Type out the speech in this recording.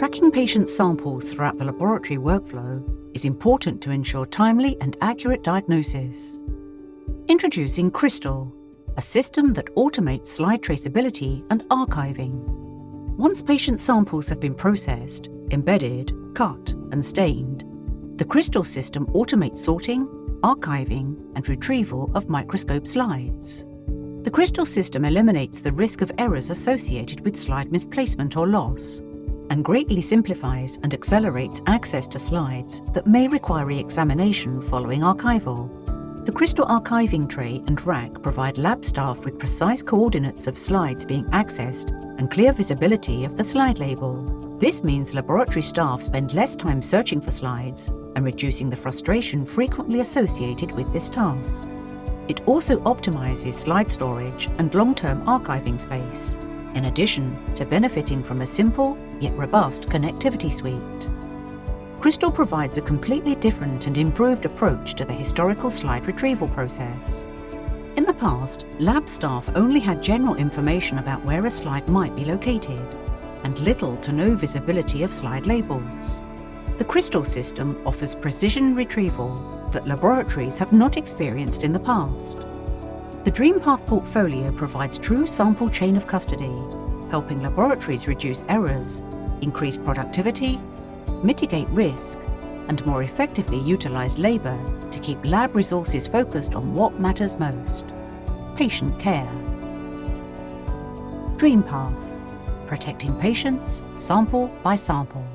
Tracking patient samples throughout the laboratory workflow is important to ensure timely and accurate diagnosis. Introducing Crystal, a system that automates slide traceability and archiving. Once patient samples have been processed, embedded, cut, and stained, the Crystal system automates sorting, archiving, and retrieval of microscope slides. The Crystal system eliminates the risk of errors associated with slide misplacement or loss, and greatly simplifies and accelerates access to slides that may require re-examination following archival. The Crystal archiving tray and rack provide lab staff with precise coordinates of slides being accessed and clear visibility of the slide label. This means laboratory staff spend less time searching for slides and reducing the frustration frequently associated with this task. It also optimizes slide storage and long-term archiving space, in addition to benefiting from a simple yet robust connectivity suite. Crystal provides a completely different and improved approach to the historical slide retrieval process. In the past, lab staff only had general information about where a slide might be located, and little to no visibility of slide labels. The Crystal system offers precision retrieval that laboratories have not experienced in the past. The DreamPath portfolio provides true sample chain of custody, helping laboratories reduce errors, increase productivity, mitigate risk, and more effectively utilize labor to keep lab resources focused on what matters most: patient care. DreamPath, protecting patients sample by sample.